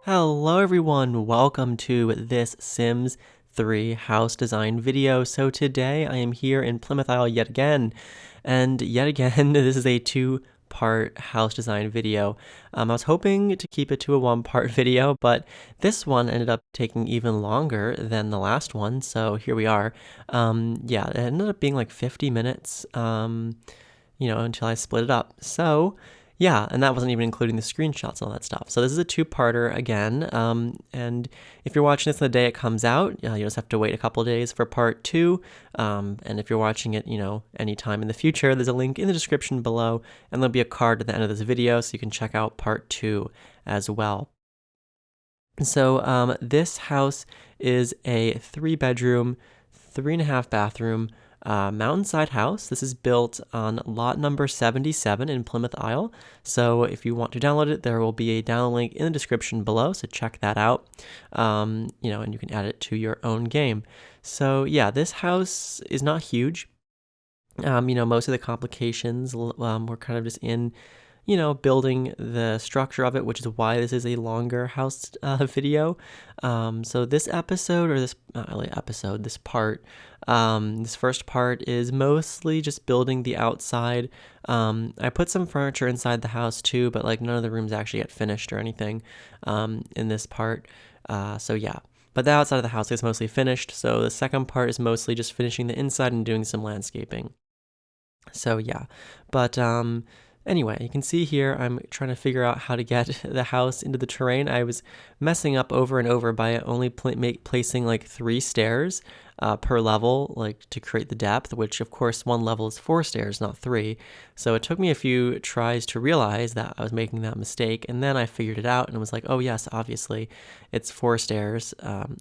Hello everyone, welcome to this Sims 3 house design video. So today I am here in Plymouth Isle yet again, and yet again this is a two-part house design video. I was hoping to keep it to a one-part video, but this one ended up taking even longer than the last one, so here we are. Yeah, it ended up being like 50 minutes, until I split it up. So yeah, and that wasn't even including the screenshots and all that stuff. So this is a two-parter again, and if you're watching this the day it comes out, you just have to wait a couple of days for part 2, and if you're watching it, anytime in the future, there's a link in the description below, and there'll be a card at the end of this video so you can check out part 2 as well. So this house is a 3-bedroom, 3.5 bathroom, mountainside house. This is built on lot number 77 in Plymouth Isle. So if you want to download it, there will be a download link in the description below. So check that out. And you can add it to your own game. So yeah, this house is not huge. Most of the complications were kind of just in building the structure of it, which is why this is a longer house video. So this episode, or this, not really episode, this part, this first part is mostly just building the outside. I put some furniture inside the house too, but like none of the rooms actually get finished or anything in this part. So yeah. But the outside of the house is mostly finished, so the second part is mostly just finishing the inside and doing some landscaping. So yeah, but anyway, you can see here I'm trying to figure out how to get the house into the terrain. I was messing up over and over by only placing like 3 stairs per level, like to create the depth, which of course one level is 4 stairs, not 3. So it took me a few tries to realize that I was making that mistake, and then I figured it out and was like, oh yes, obviously it's 4 stairs,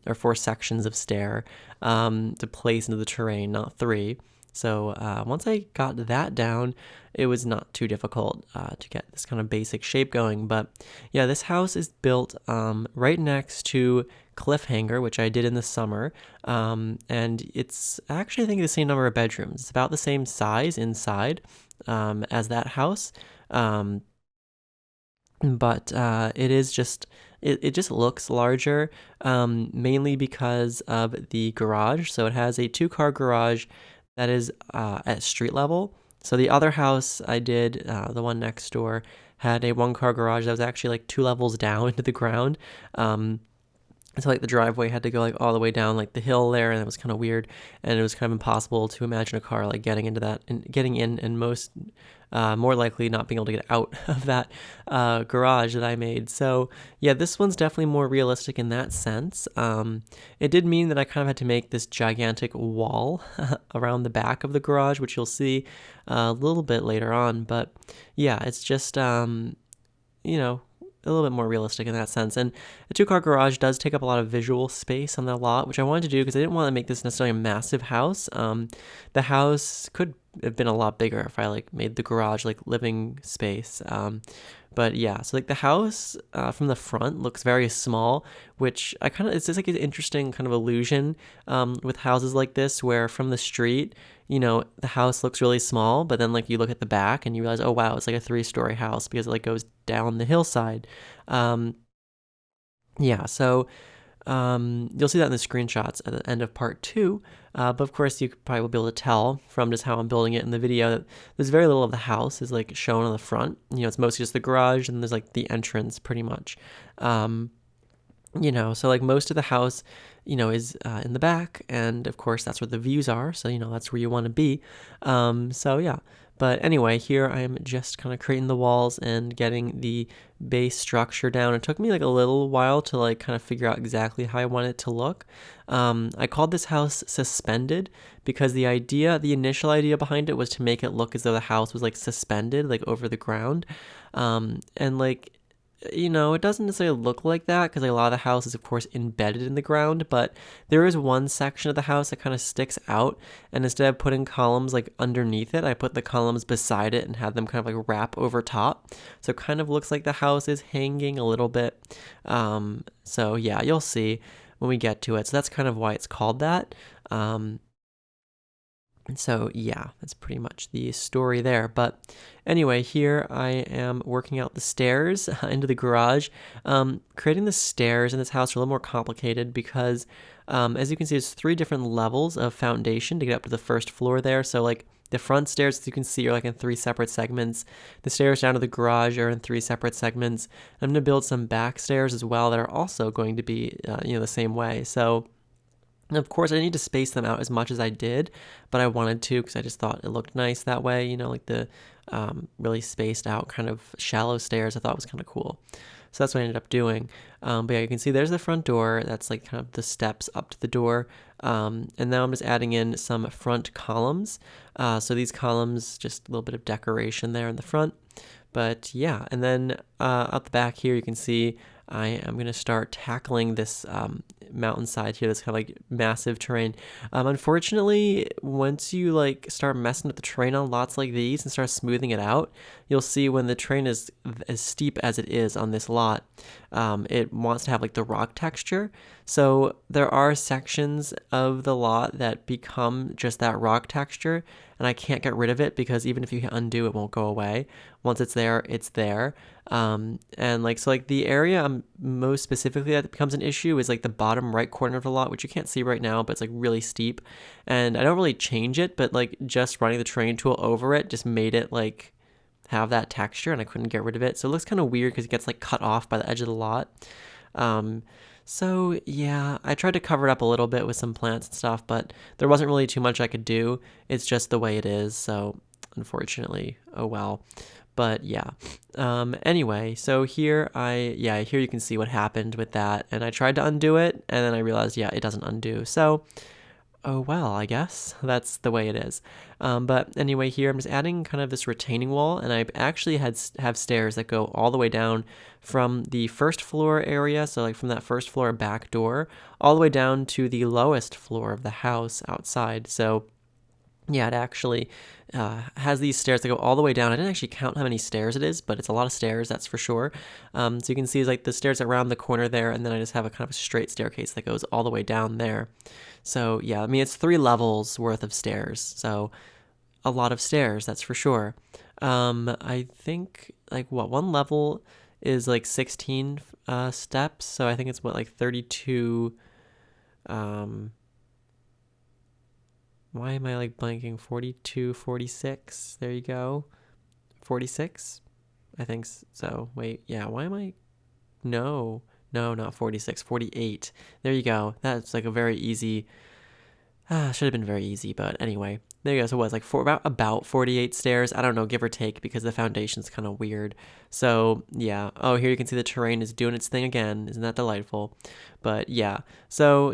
or 4 sections of stair to place into the terrain, not 3. So once I got that down, it was not too difficult to get this kind of basic shape going. But yeah, this house is built right next to Cliffhanger, which I did in the summer. And it's actually, I think, the same number of bedrooms. It's about the same size inside as that house. But it is just... It just looks larger, mainly because of the garage. So it has a 2-car garage that is at street level. So the other house I did, the one next door, had a 1-car garage that was actually like 2 levels down into the ground. So like the driveway had to go like all the way down like the hill there, and it was kind of weird, and it was kind of impossible to imagine a car like getting into that and getting in, and more likely not being able to get out of that garage that I made. So yeah, this one's definitely more realistic in that sense. It did mean that I kind of had to make this gigantic wall around the back of the garage, which you'll see a little bit later on. But yeah, it's just a little bit more realistic in that sense. And a 2-car garage does take up a lot of visual space on the lot, which I wanted to do because I didn't want to make this necessarily a massive house. The house could have been a lot bigger if I like made the garage like living space. But yeah, so like the house from the front looks very small, which it's just like an interesting kind of illusion with houses like this, where from the street, the house looks really small, but then like you look at the back and you realize, oh wow, it's like a 3-story house because it like goes down the hillside. Yeah, so you'll see that in the screenshots at the end of part 2, but of course you probably will be able to tell from just how I'm building it in the video that there's very little of the house is like shown on the front. It's mostly just the garage, and there's like the entrance pretty much. So like most of the house, is in the back, and of course that's where the views are, so that's where you want to be. So yeah. But anyway, here I am just kind of creating the walls and getting the base structure down. It took me like a little while to like kind of figure out exactly how I want it to look. I called this house Suspended because the initial idea behind it was to make it look as though the house was like suspended, like over the ground. And like, it doesn't necessarily look like that because like, a lot of the house is of course embedded in the ground, but there is one section of the house that kind of sticks out, and instead of putting columns like underneath it, I put the columns beside it and had them kind of like wrap over top, so it kind of looks like the house is hanging a little bit. So yeah, you'll see when we get to it. So that's kind of why it's called that. And so, yeah, that's pretty much the story there. But anyway, here I am working out the stairs into the garage. Creating the stairs in this house are a little more complicated because, as you can see, there's 3 different levels of foundation to get up to the first floor there. So, like, the front stairs, as you can see, are like in 3 separate segments. The stairs down to the garage are in 3 separate segments. I'm going to build some back stairs as well that are also going to be, the same way. So, of course, I didn't need to space them out as much as I did, but I wanted to because I just thought it looked nice that way, like the really spaced out kind of shallow stairs I thought was kind of cool. So that's what I ended up doing. But yeah, you can see there's the front door. That's like kind of the steps up to the door. And now I'm just adding in some front columns. So these columns, just a little bit of decoration there in the front. But yeah, and then out the back here, you can see I am going to start tackling this mountainside here, this kind of like massive terrain. Unfortunately, once you like start messing with the terrain on lots like these and start smoothing it out, you'll see when the terrain is as steep as it is on this lot, it wants to have like the rock texture. So there are sections of the lot that become just that rock texture, and I can't get rid of it because even if you undo, it won't go away. Once it's there, it's there. And like, so like the area most specifically that becomes an issue is like the bottom right corner of the lot, which you can't see right now, but it's like really steep. And I don't really change it, but like just running the terrain tool over it just made it like have that texture, and I couldn't get rid of it. So it looks kind of weird because it gets like cut off by the edge of the lot. So yeah, I tried to cover it up a little bit with some plants and stuff, but there wasn't really too much I could do. It's just the way it is. So unfortunately, oh well. But yeah. Anyway, so here here you can see what happened with that, and I tried to undo it, and then I realized, yeah, it doesn't undo. So, oh well, I guess that's the way it is. But anyway, here I'm just adding kind of this retaining wall, and I actually have stairs that go all the way down from the first floor area, so like from that first floor back door, all the way down to the lowest floor of the house outside. So yeah, it actually has these stairs that go all the way down. I didn't actually count how many stairs it is, but it's a lot of stairs, that's for sure. So you can see like the stairs around the corner there, and then I just have a kind of a straight staircase that goes all the way down there. So yeah, I mean, it's 3 levels worth of stairs. So a lot of stairs, that's for sure. I think like one level is like 16 steps. So I think it's like 32. Why am I like blanking? 42, 46. There you go. 46? I think so. Wait, yeah, why am I? No, not 46, 48. There you go. That's like a very easy. Should have been very easy, but anyway. There you go. So it was like about 48 stairs. I don't know, give or take, because the foundation's kind of weird. So yeah. Oh, here you can see the terrain is doing its thing again. Isn't that delightful? But yeah. So,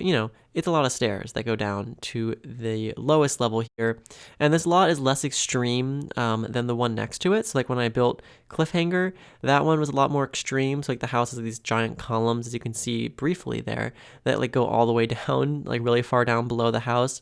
it's a lot of stairs that go down to the lowest level here. And this lot is less extreme than the one next to it. So like when I built Cliffhanger, that one was a lot more extreme. So like the house has these giant columns, as you can see briefly there, that like go all the way down, like really far down below the house.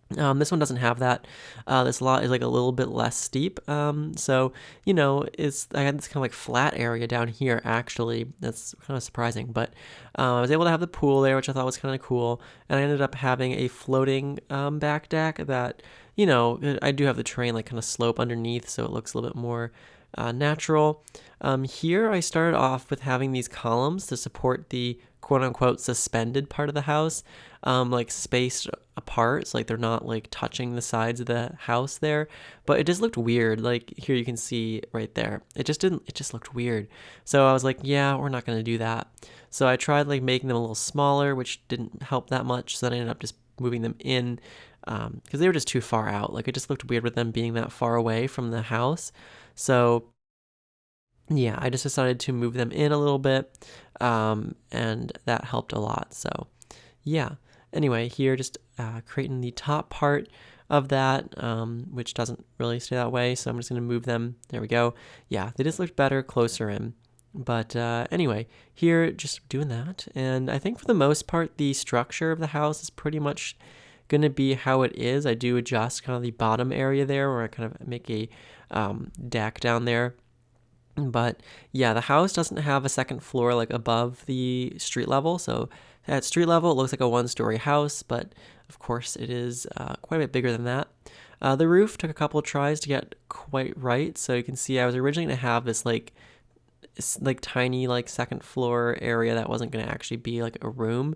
This one doesn't have that. This lot is like a little bit less steep. So, I had this kind of like flat area down here, actually. That's kind of surprising, but I was able to have the pool there, which I thought was kind of cool. And I ended up having a floating back deck that, I do have the terrain like kind of slope underneath, so it looks a little bit more natural. Here I started off with having these columns to support the quote unquote suspended part of the house, like spaced apart, so like they're not like touching the sides of the house there, but it just looked weird. Like here you can see right there, it just looked weird. So I was like, yeah, we're not going to do that. So I tried like making them a little smaller, which didn't help that much. So then I ended up just moving them in because they were just too far out. Like it just looked weird with them being that far away from the house. So yeah, I just decided to move them in a little bit, and that helped a lot. So yeah, anyway, here just creating the top part of that, which doesn't really stay that way. So I'm just going to move them. There we go. Yeah, they just looked better closer in. But anyway, here just doing that. And I think for the most part, the structure of the house is pretty much going to be how it is. I do adjust kind of the bottom area there where I kind of make a deck down there. But yeah, the house doesn't have a second floor like above the street level. So at street level, it looks like a 1-story house, but Of course, it is quite a bit bigger than that. The roof took a couple of tries to get quite right. So you can see I was originally going to have this like tiny like second floor area that wasn't going to actually be like a room.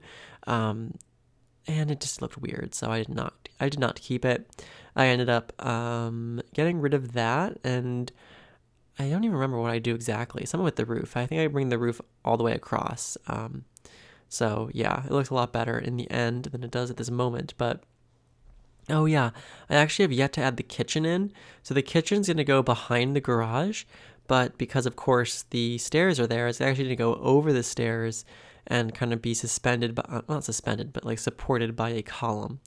And it just looked weird, so I did not keep it. I ended up getting rid of that, and I don't even remember what I do exactly. Something with the roof. I think I bring the roof all the way across. So yeah, it looks a lot better in the end than it does at this moment. But oh yeah, I actually have yet to add the kitchen in. So the kitchen's gonna go behind the garage, but because of course the stairs are there, it's actually gonna go over the stairs and kind of be suspended, but well, not suspended, but like supported by a column.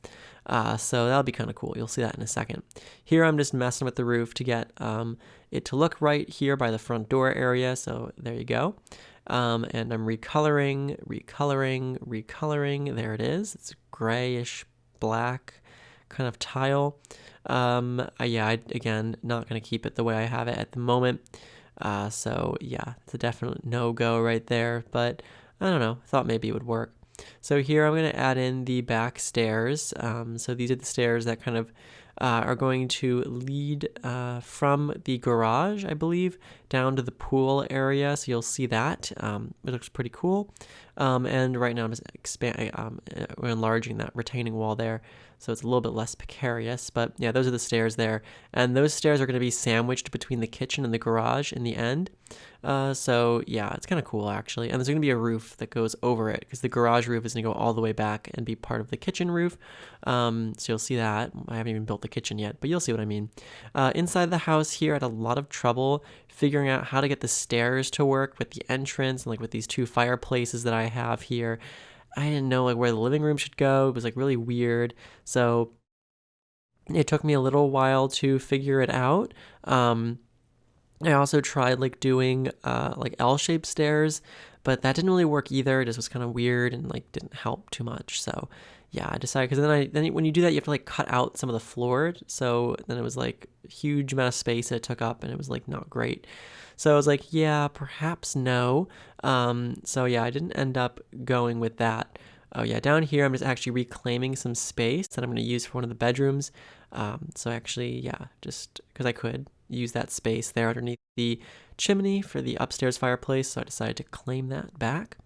So that'll be kind of cool. You'll see that in a second. Here I'm just messing with the roof to get it to look right here by the front door area. So there you go. And I'm recoloring. There it is. It's grayish black kind of tile. Again, not going to keep it the way I have it at the moment. So yeah, it's a definite no-go right there, but I don't know, I thought maybe it would work. So here I'm going to add in the back stairs. So these are the stairs that kind of are going to lead from the garage, I believe, down to the pool area. So you'll see that. It looks pretty cool. And right now I'm just enlarging that retaining wall there, so it's a little bit less precarious. But yeah, those are the stairs there. And those stairs are going to be sandwiched between the kitchen and the garage in the end. So yeah, it's kind of cool actually. And there's going to be a roof that goes over it, because the garage roof is going to go all the way back and be part of the kitchen roof. So you'll see that. I haven't even built the kitchen yet, but you'll see what I mean. Inside the house here, I had a lot of trouble figuring out how to get the stairs to work with the entrance and like with these two fireplaces that I have here. I didn't know like where the living room should go. It was like really weird. So it took me a little while to figure it out. I also tried like doing like L-shaped stairs, but that didn't really work either. It just was kind of weird and like didn't help too much. So yeah, I decided, because then when you do that, you have to like cut out some of the floor. So then it was like a huge amount of space that it took up, and it was like not great. So I was like, yeah, perhaps no. So yeah, I didn't end up going with that. Oh yeah, down here I'm just actually reclaiming some space that I'm going to use for one of the bedrooms. So actually, yeah, just because I could use that space there underneath the chimney for the upstairs fireplace, so I decided to claim that back.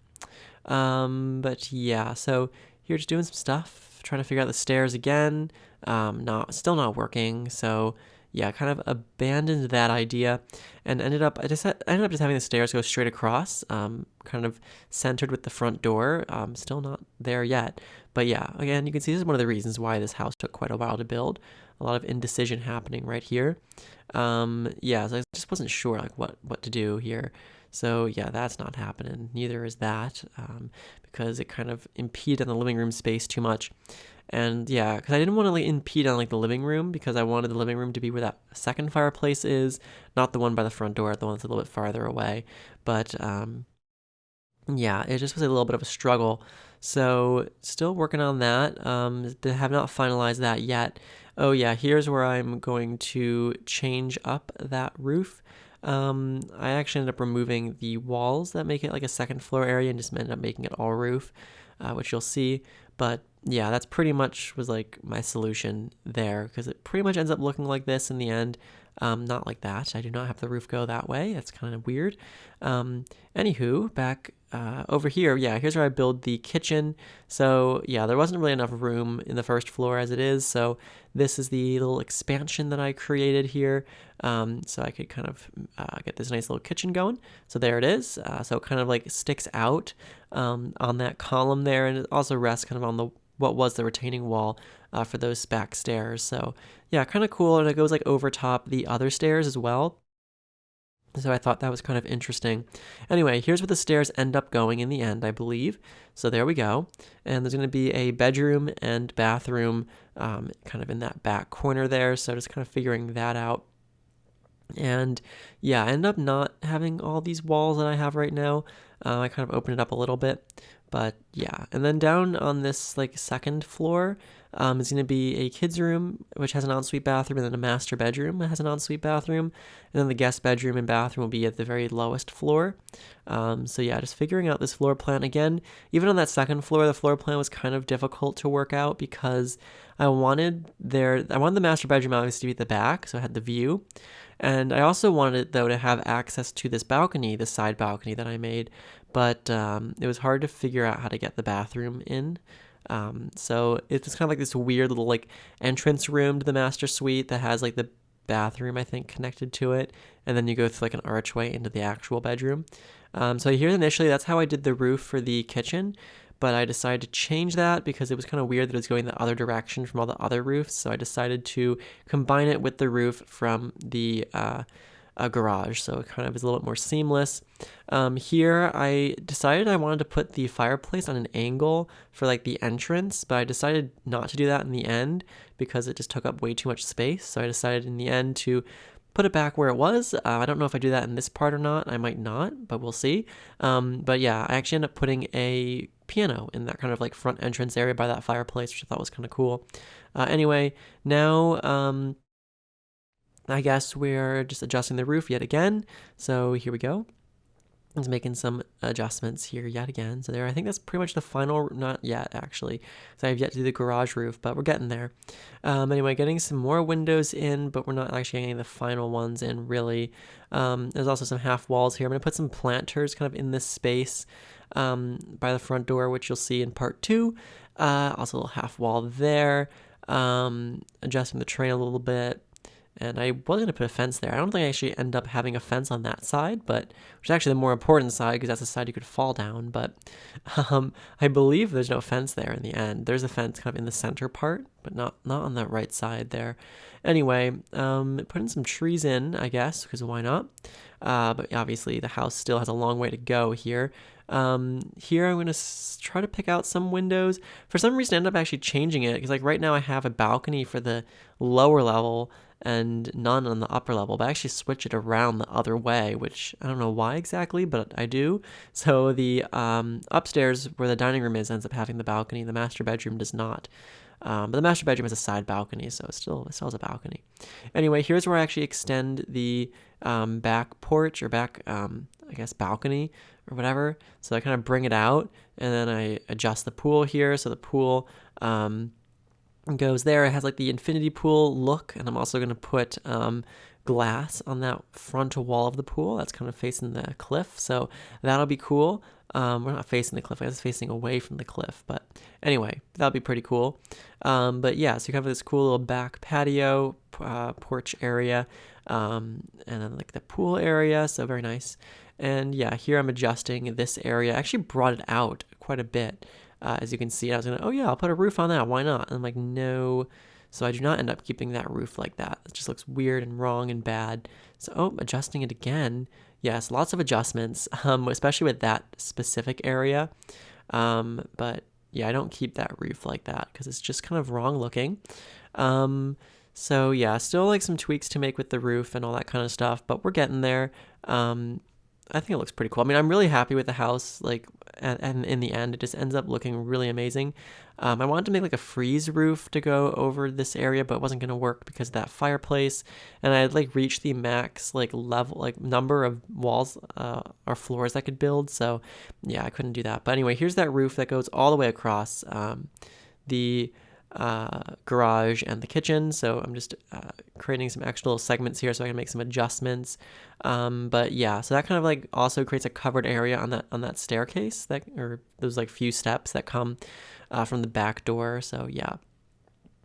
But yeah, so here just doing some stuff, trying to figure out the stairs again. Still not working. So yeah, kind of abandoned that idea and ended up just having the stairs go straight across, kind of centered with the front door. Still not there yet. But yeah, again, you can see this is one of the reasons why this house took quite a while to build. A lot of indecision happening right here. Yeah, so I just wasn't sure like what to do here. So yeah, that's not happening. Neither is that, because it kind of impeded on the living room space too much. And yeah, because I didn't want to like impede on like the living room, because I wanted the living room to be where that second fireplace is, not the one by the front door, the one that's a little bit farther away. But yeah, it just was a little bit of a struggle. So still working on that. Have not finalized that yet. Oh yeah, here's where I'm going to change up that roof. I actually ended up removing the walls that make it like a second floor area and just ended up making it all roof, which you'll see. But yeah, that's pretty much was like my solution there, because it pretty much ends up looking like this in the end. Not like that. I do not have the roof go that way. That's kind of weird. Anywho, back over here, yeah, here's where I build the kitchen. So yeah, there wasn't really enough room in the first floor as it is. So this is the little expansion that I created here. So I could kind of get this nice little kitchen going. So there it is. So it kind of like sticks out on that column there, and it also rests kind of on what was the retaining wall for those back stairs. So yeah, kind of cool. And it goes like over top the other stairs as well. So I thought that was kind of interesting. Anyway, here's where the stairs end up going in the end, I believe. So there we go. And there's going to be a bedroom and bathroom kind of in that back corner there. So just kind of figuring that out. And yeah, I end up not having all these walls that I have right now. I kind of opened it up a little bit. But yeah, and then down on this like second floor, is going to be a kids' room, which has an ensuite bathroom, and then a master bedroom that has an ensuite bathroom. And then the guest bedroom and bathroom will be at the very lowest floor. So yeah, just figuring out this floor plan again. Even on that second floor, the floor plan was kind of difficult to work out because I wanted the master bedroom obviously to be at the back, so it had the view. And I also wanted it, though, to have access to this balcony, this side balcony that I made, but it was hard to figure out how to get the bathroom in. So it's kind of like this weird little like entrance room to the master suite that has like the bathroom, I think, connected to it, and then you go through like an archway into the actual bedroom. So here initially, that's how I did the roof for the kitchen, but I decided to change that because it was kind of weird that it was going the other direction from all the other roofs. So I decided to combine it with the roof from the garage, so it kind of is a little bit more seamless. Here I decided I wanted to put the fireplace on an angle for like the entrance, but I decided not to do that in the end because it just took up way too much space. So I decided in the end to put it back where it was. I don't know if I do that in this part or not. I might not, but we'll see. But yeah, I actually ended up putting a piano in that kind of like front entrance area by that fireplace, which I thought was kind of cool. Anyway, now I guess we're just adjusting the roof yet again. So here we go. It's making some adjustments here yet again. So there, I think that's pretty much the final, not yet actually, so I have yet to do the garage roof, but we're getting there. Anyway, getting some more windows in, but we're not actually getting the final ones in really. There's also some half walls here. I'm gonna put some planters kind of in this space by the front door, which you'll see in part 2. Also a little half wall there. Adjusting the train a little bit. And I was going to put a fence there. I don't think I actually end up having a fence on that side, but which is actually the more important side because that's the side you could fall down. But I believe there's no fence there in the end. There's a fence kind of in the center part, but not on the right side there. Anyway, putting some trees in, I guess, because why not? But obviously the house still has a long way to go here. Here I'm going to try to pick out some windows. For some reason I ended up actually changing it because like right now I have a balcony for the lower level and none on the upper level, but I actually switch it around the other way, which I don't know why exactly, but I do. So the upstairs where the dining room is ends up having the balcony. The master bedroom does not. But the master bedroom has a side balcony, so it still has a balcony. Anyway, here's where I actually extend the back porch or back, I guess, balcony or whatever. So I kind of bring it out, and then I adjust the pool here. So the pool goes there. It has like the infinity pool look, and I'm also going to put glass on that front wall of the pool that's kind of facing the cliff, so that'll be cool. We're not facing the cliff, I guess it's facing away from the cliff, but anyway, that'll be pretty cool. But yeah, so you have this cool little back patio porch area, and then like the pool area, so very nice. And yeah, here I'm adjusting this area. I actually brought it out quite a bit. As you can see, I was gonna, oh yeah, I'll put a roof on that, why not? And I'm like, no. So I do not end up keeping that roof like that. It just looks weird and wrong and bad. So, adjusting it again. Yes, lots of adjustments, especially with that specific area. But yeah, I don't keep that roof like that because it's just kind of wrong looking. So yeah, still like some tweaks to make with the roof and all that kind of stuff, but we're getting there. I think it looks pretty cool. I mean, I'm really happy with the house, like, and in the end, it just ends up looking really amazing. I wanted to make like a freeze roof to go over this area, but it wasn't going to work because of that fireplace. And I had like reached the max like level, like number of walls or floors I could build. So yeah, I couldn't do that. But anyway, here's that roof that goes all the way across the garage and the kitchen. So I'm just creating some extra little segments here so I can make some adjustments. But yeah, so that kind of like also creates a covered area on that staircase that, or those like few steps that come from the back door. So yeah.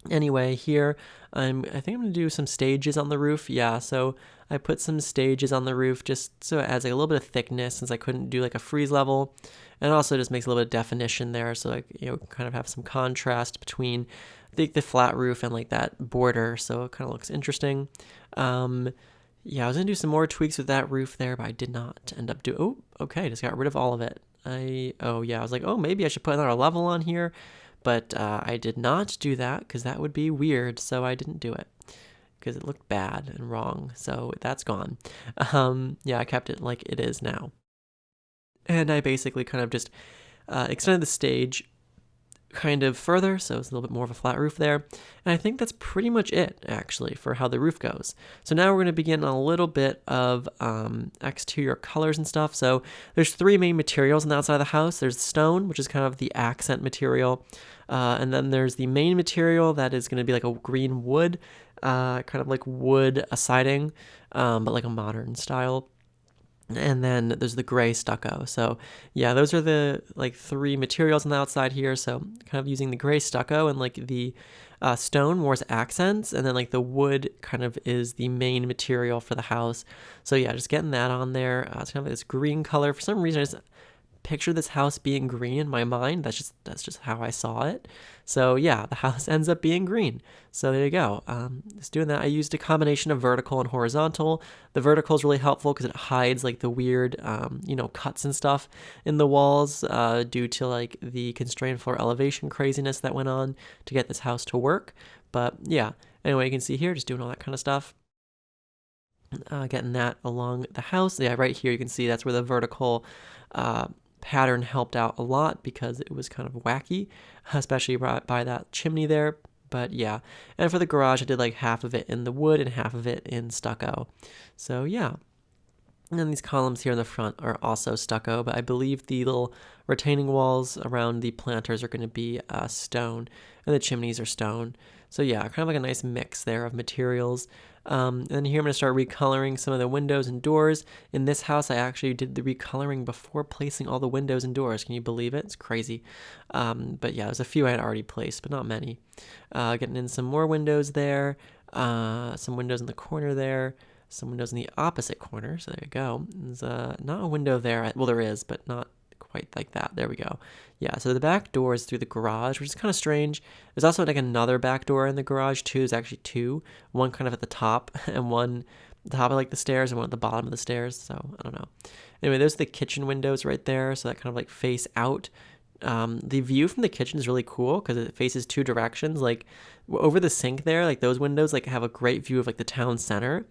Anyway, here I think I'm gonna do some stages on the roof. Yeah, so I put some stages on the roof just so it adds like a little bit of thickness since I couldn't do like a freeze level, and it also just makes a little bit of definition there, so like, you know, kind of have some contrast between the flat roof and like that border, so it kind of looks interesting. Yeah, I was gonna do some more tweaks with that roof there, but I did not end up doing. Oh, okay, just got rid of all of it. I was like, oh, maybe I should put another level on here. But I did not do that because that would be weird, so I didn't do it because it looked bad and wrong, so that's gone. Yeah, I kept it like it is now. And I basically kind of just extended the stage kind of further, so it's a little bit more of a flat roof there. And I think that's pretty much it, actually, for how the roof goes. So now we're going to begin a little bit of exterior colors and stuff. So there's three main materials on the outside of the house. There's stone, which is kind of the accent material. And then there's the main material that is going to be like a green wood, kind of like wood siding, but like a modern style. And then there's the gray stucco. So yeah, those are the like three materials on the outside here. So kind of using the gray stucco and like the stone more as accents, and then like the wood kind of is the main material for the house. So yeah, just getting that on there. It's kind of like this green color. For some reason, I just picture this house being green in my mind. That's just how I saw it. So yeah, the house ends up being green. So there you go. Just doing that. I used a combination of vertical and horizontal. The vertical is really helpful because it hides like the weird, cuts and stuff in the walls due to like the constrained floor elevation craziness that went on to get this house to work. But yeah, anyway, you can see here, just doing all that kind of stuff. Getting that along the house. Yeah, right here you can see that's where the vertical pattern helped out a lot because it was kind of wacky, especially by that chimney there. But yeah, and for the garage I did like half of it in the wood and half of it in stucco. So yeah, and then these columns here in the front are also stucco, but I believe the little retaining walls around the planters are going to be stone, and the chimneys are stone. So yeah, kind of like a nice mix there of materials. And then here I'm going to start recoloring some of the windows and doors. In this house, I actually did the recoloring before placing all the windows and doors. Can you believe it? It's crazy. But yeah, there's a few I had already placed, but not many. Getting in some more windows there, some windows in the corner there, some windows in the opposite corner. So there you go. There's not a window there. Well, there is, but not quite like that. There we go. Yeah, so the back door is through the garage, which is kind of strange. There's also like another back door in the garage too. There's actually two, one kind of at the top and one at the top of like the stairs and one at the bottom of the stairs. So I don't know. Anyway, those are the kitchen windows right there. So that kind of like face out. The view from the kitchen is really cool because it faces two directions. Like over the sink there, like those windows like have a great view of like the town center.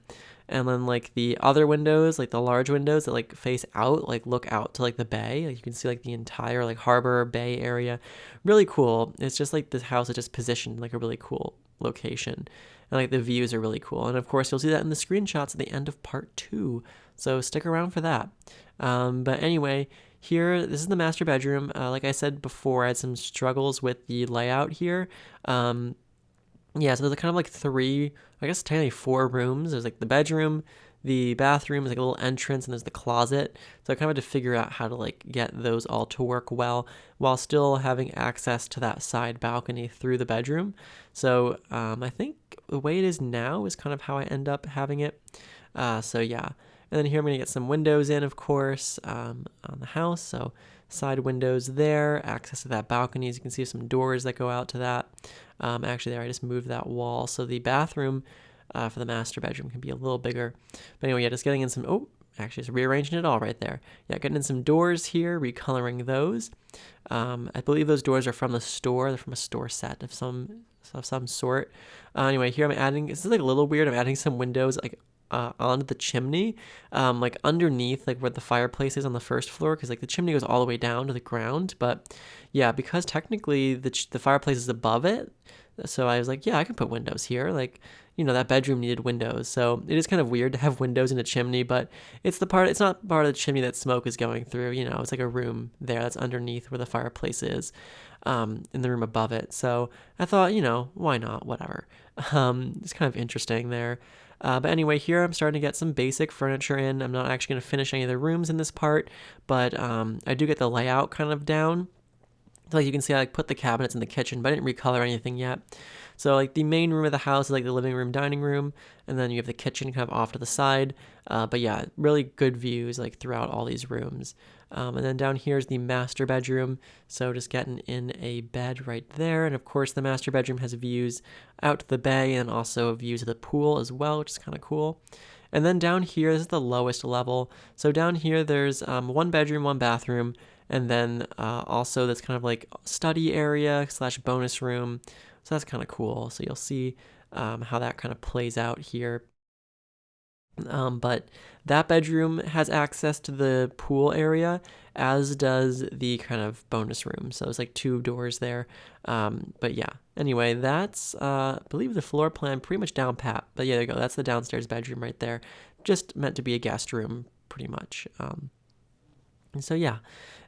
And then like the other windows, like the large windows that like face out, like look out to like the bay. Like you can see like the entire like harbor bay area. Really cool. It's just like this house is just positioned like a really cool location. And like the views are really cool. And of course you'll see that in the screenshots at the end of part 2. So stick around for that. But anyway, here, this is the master bedroom. Like I said before, I had some struggles with the layout here. Yeah, so there's kind of like three, I guess technically 4 rooms. There's like the bedroom, the bathroom, is like a little entrance, and there's the closet. So I kind of had to figure out how to like get those all to work well while still having access to that side balcony through the bedroom. So I think the way it is now is kind of how I end up having it. So yeah, and then here I'm going to get some windows in, of course, on the house. So side windows there, access to that balcony. As you can see, some doors that go out to that. Actually, there I just moved that wall, so the bathroom for the master bedroom can be a little bigger. But anyway, yeah, just getting in some. Actually, just rearranging it all right there. Yeah, getting in some doors here, recoloring those. I believe those doors are from the store. They're from a store set of some sort. Anyway, here I'm adding. This is like a little weird. I'm adding some windows like onto the chimney, like underneath like where the fireplace is on the first floor, because like the chimney goes all the way down to the ground. But yeah, because technically the fireplace is above it, so I was like, yeah, I can put windows here. Like, that bedroom needed windows, so it is kind of weird to have windows in a chimney, but it's not part of the chimney that smoke is going through. It's like a room there that's underneath where the fireplace is, in the room above it. So I thought, why not? Whatever. It's kind of interesting there. But anyway, here I'm starting to get some basic furniture in. I'm not actually going to finish any of the rooms in this part, but I do get the layout kind of down. Like you can see, I put the cabinets in the kitchen, but I didn't recolor anything yet. So like the main room of the house is like the living room, dining room, and then you have the kitchen kind of off to the side. But yeah, really good views like throughout all these rooms. And then down here is the master bedroom. So just getting in a bed right there. And of course the master bedroom has views out to the bay and also views of the pool as well, which is kind of cool. And then down here, this is the lowest level. So down here there's 1 bedroom, 1 bathroom, and then also this kind of like study area / bonus room. So that's kind of cool. So you'll see how that kind of plays out here. But that bedroom has access to the pool area, as does the kind of bonus room. So it's like 2 doors there. But yeah, anyway, that's, I believe the floor plan pretty much down pat. But yeah, there you go. That's the downstairs bedroom right there. Just meant to be a guest room, pretty much. And so yeah,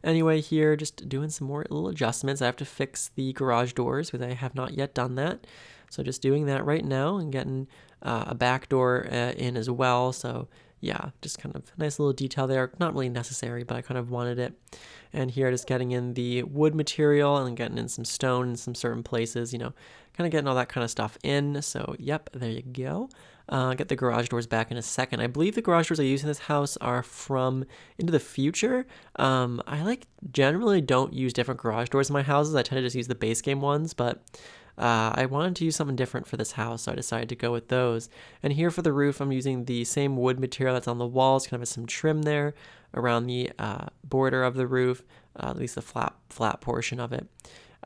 anyway, here just doing some more little adjustments. I have to fix the garage doors because I have not yet done that. So just doing that right now and getting a back door in as well. So yeah, just kind of nice little detail there. Not really necessary, but I kind of wanted it. And here just getting in the wood material and getting in some stone in some certain places, kind of getting all that kind of stuff in. So yep, there you go. Get the garage doors back in a second. I believe the garage doors I use in this house are from Into the Future. I generally don't use different garage doors in my houses. I tend to just use the base game ones, but I wanted to use something different for this house, so I decided to go with those. And here for the roof, I'm using the same wood material that's on the walls, kind of some trim there around the border of the roof, at least the flat portion of it.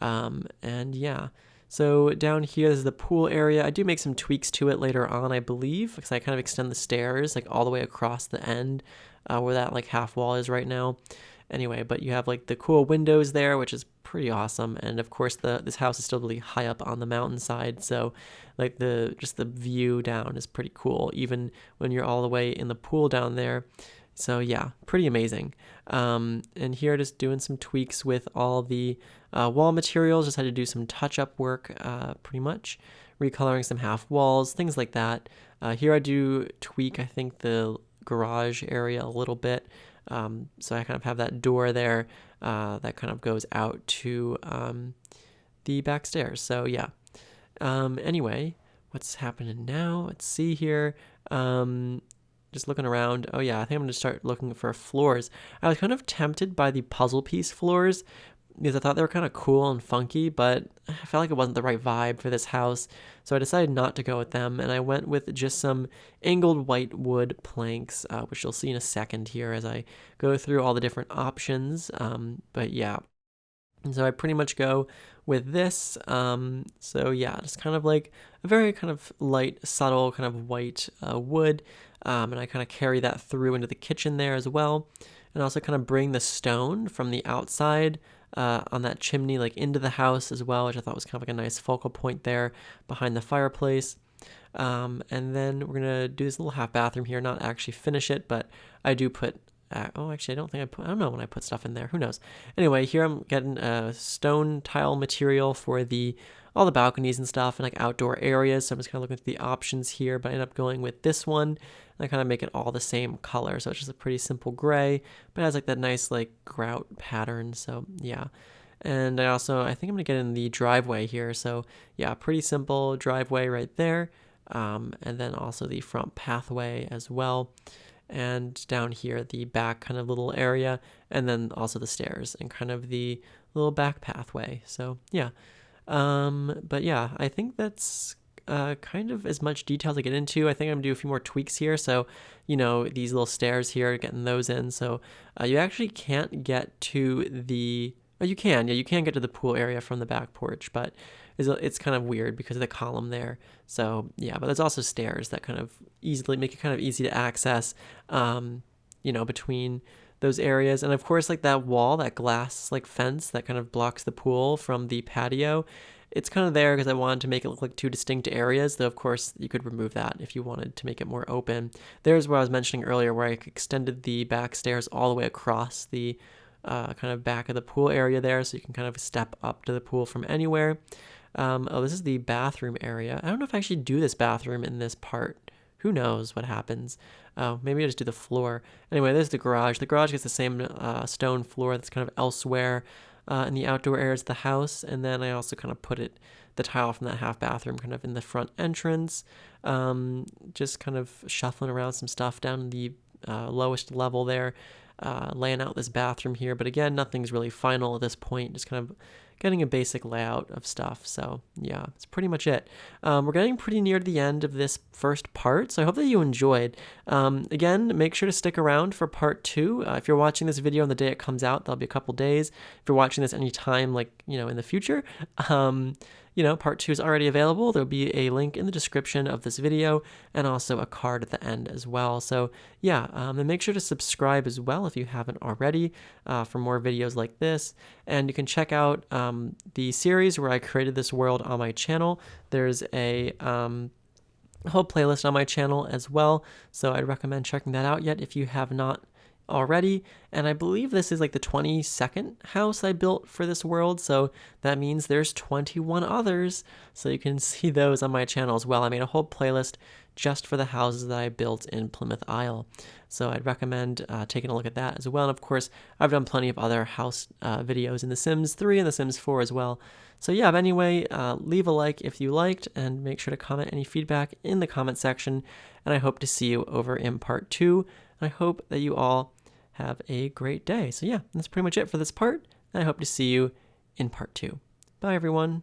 And yeah. So down here is the pool area. I do make some tweaks to it later on, I believe, because I kind of extend the stairs like all the way across the end where that like half wall is right now. Anyway, but you have like the cool windows there, which is pretty awesome. And of course, this house is still really high up on the mountainside, so like the view down is pretty cool, even when you're all the way in the pool down there. So yeah, pretty amazing. And here just doing some tweaks with all the wall materials. Just had to do some touch-up work, pretty much. Recoloring some half walls, things like that. Here I do tweak, I think, the garage area a little bit. So I kind of have that door there that kind of goes out to the back stairs. So yeah. Anyway, what's happening now? Let's see here. Just looking around. Oh yeah, I think I'm going to start looking for floors. I was kind of tempted by the puzzle piece floors because I thought they were kind of cool and funky, but I felt like it wasn't the right vibe for this house. So I decided not to go with them, and I went with just some angled white wood planks, which you'll see in a second here as I go through all the different options. But yeah. And so I pretty much go with this. So yeah, just kind of like a very kind of light, subtle kind of white wood. And I kind of carry that through into the kitchen there as well. And also kind of bring the stone from the outside on that chimney like into the house as well, which I thought was kind of like a nice focal point there behind the fireplace. And then we're going to do this little half bathroom here, not actually finish it, but I do put actually, I don't know when I put stuff in there. Who knows? Anyway, here I'm getting a stone tile material for all the balconies and stuff and like outdoor areas. So I'm just kind of looking at the options here, but I end up going with this one. And I kind of make it all the same color. So it's just a pretty simple gray, but it has like that nice like grout pattern. So yeah. And I think I'm going to get in the driveway here. So yeah, pretty simple driveway right there. And then also the front pathway as well. And down here, the back kind of little area, and then also the stairs and kind of the little back pathway. So yeah. But yeah, I think that's kind of as much detail to get into. I think I'm gonna do a few more tweaks here. So, these little stairs here, getting those in. So you actually can't get to you can get to the pool area from the back porch, but it's kind of weird because of the column there. So yeah, but there's also stairs that kind of make it kind of easy to access, between those areas. And of course, like that wall, that glass like fence that kind of blocks the pool from the patio, it's kind of there because I wanted to make it look like 2 distinct areas, though of course you could remove that if you wanted to make it more open. There's what I was mentioning earlier where I extended the back stairs all the way across the kind of back of the pool area there, so you can kind of step up to the pool from anywhere. This is the bathroom area. I don't know if I actually do this bathroom in this part. Who knows what happens? Oh, maybe I just do the floor. Anyway, there's the garage. The garage gets the same stone floor that's kind of elsewhere in the outdoor areas of the house. And then I also kind of put the tile from that half bathroom kind of in the front entrance. Just kind of shuffling around some stuff down in the lowest level there. Laying out this bathroom here. But again, nothing's really final at this point. Just kind of getting a basic layout of stuff. So yeah, that's pretty much it. We're getting pretty near to the end of this first part, so I hope that you enjoyed. Again, make sure to stick around for part 2. If you're watching this video on the day it comes out, that'll be a couple days. If you're watching this anytime, in the future, part 2 is already available. There'll be a link in the description of this video and also a card at the end as well. So yeah, and make sure to subscribe as well if you haven't already for more videos like this. And you can check out the series where I created this world on my channel. There's a whole playlist on my channel as well, so I'd recommend checking that out yet if you have not already. And I believe this is like the 22nd house I built for this world, so that means there's 21 others, so you can see those on my channel as well. I made a whole playlist just for the houses that I built in Plymouth Isle, so I'd recommend taking a look at that as well. And of course, I've done plenty of other house videos in The Sims 3 and The Sims 4 as well. So yeah, but anyway, leave a like if you liked, and make sure to comment any feedback in the comment section, and I hope to see you over in part 2. And I hope that you all have a great day. So yeah, that's pretty much it for this part, and I hope to see you in part 2. Bye, everyone.